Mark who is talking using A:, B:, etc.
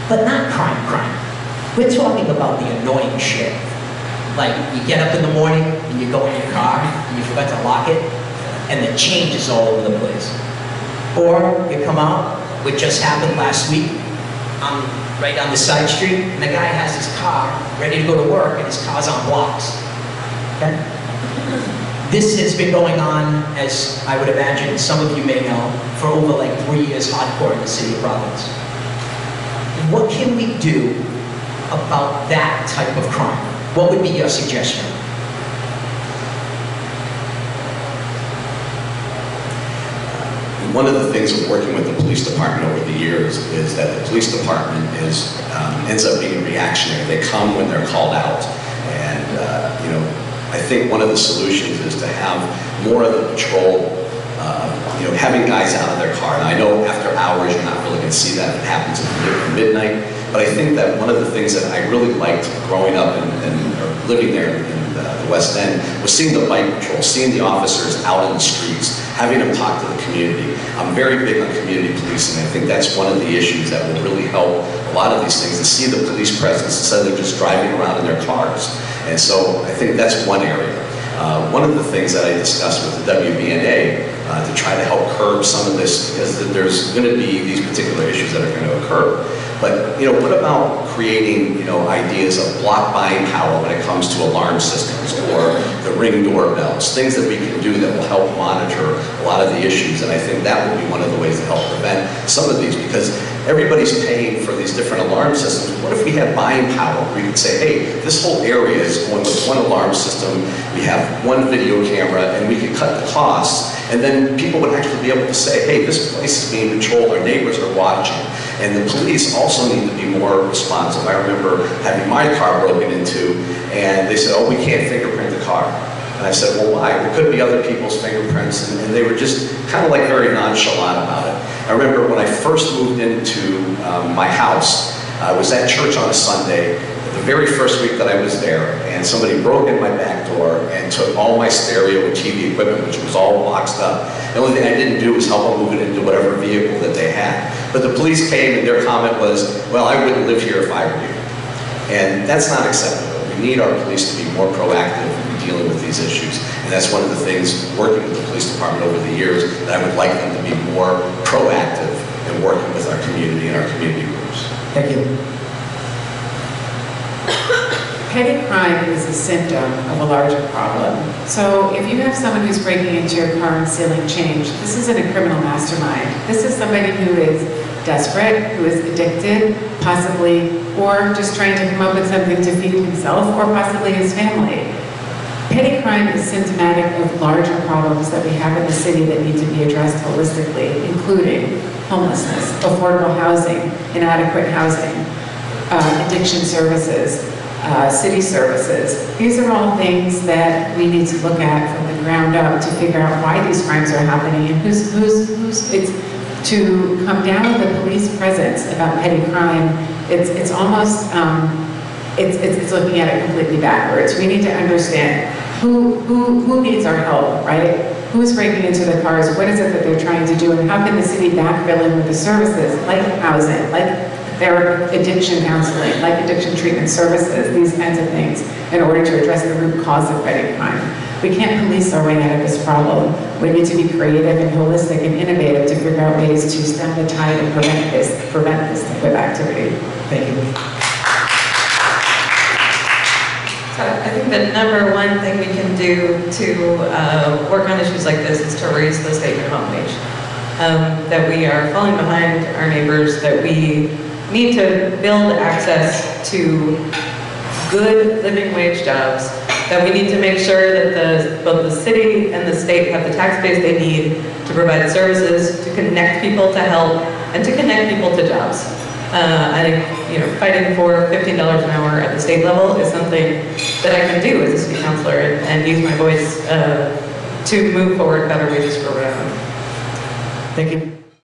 A: But not crime. We're talking about the annoying shit. Like, you get up in the morning and you go in your car and you forgot to lock it, and the change is all over the place. Or you come out, which just happened last week, right down the side street, and the guy has his car ready to go to work, and his car's on blocks. Okay? This has been going on, as I would imagine some of you may know, for over like 3 years hardcore in the city of Providence. What can we do about that type of crime? What would be your suggestion?
B: One of the things of working with the police department over the years is that the police department ends up being reactionary. They come when they're called out. And you know, I think one of the solutions is to have more of the patrol, you know, having guys out of their car. And I know after hours you're not really going to see that. It happens at midnight. But I think that one of the things that I really liked growing up and living there in the West End was seeing the bike patrol, seeing the officers out in the streets, having them talk to the community. I'm very big on community policing. I think that's one of the issues that will really help a lot of these things, to see the police presence instead of just driving around in their cars. And so I think that's one area. One of the things that I discussed with the WBNA to try to help curb some of this, because there's going to be these particular issues that are going to occur. But, you know, what about creating, you know, ideas of block buying power when it comes to alarm systems or the Ring doorbells, things that we can do that will help monitor a lot of the issues. And I think that would be one of the ways to help prevent some of these, because everybody's paying for these different alarm systems. What if we had buying power where we could say, hey, this whole area is going with one alarm system, we have one video camera, and we could cut the costs, and then people would actually be able to say, hey, this place is being patrolled, our neighbors are watching. And the police also need to be more responsive. I remember having my car broken into, and they said, oh, we can't fingerprint the car. And I said, well, why? There could be other people's fingerprints, and they were just kind of like very nonchalant about it. I remember when I first moved into my house, I was at church on a Sunday, the very first week that I was there, and somebody broke in my back door and took all my stereo and TV equipment, which was all boxed up. The only thing I didn't do was help them move it into whatever vehicle that they had. But the police came, and their comment was, well, I wouldn't live here if I were you. And that's not acceptable. We need our police to be more proactive in dealing with these issues. And that's one of the things, working with the police department over the years, that I would like them to be more proactive in working with our community and our community groups.
A: Thank you.
C: Petty crime is a symptom of a larger problem. So if you have someone who's breaking into your car and stealing change, this isn't a criminal mastermind. This is somebody who is desperate, who is addicted, possibly, or just trying to come up with something to feed himself, or possibly his family. Petty crime is symptomatic of larger problems that we have in the city that need to be addressed holistically, including homelessness, affordable housing, inadequate housing, addiction services, city services. These are all things that we need to look at from the ground up to figure out why these crimes are happening and who's it's to come down with the police presence about petty crime. It's almost it's looking at it completely backwards. We need to understand who needs our help, right? Who's breaking into the cars? What is it that they're trying to do, and how can the city backfill in with the services like housing, like their addiction counseling, like addiction treatment services, these kinds of things, in order to address the root cause of petty crime. We can't police our way out of this problem. We need to be creative and holistic and innovative to figure out ways to stem the tide and prevent this type of activity.
A: Thank you.
D: So I think the number one thing we can do to work on issues like this is to raise the state minimum wage. That we are falling behind our neighbors, that we need to build access to good living wage jobs, that we need to make sure that both the city and the state have the tax base they need to provide services, to connect people to help, and to connect people to jobs. I think, fighting for $15 an hour at the state level is something that I can do as a city councilor and use my voice to move forward better wages for Rhode Island.
A: Thank you.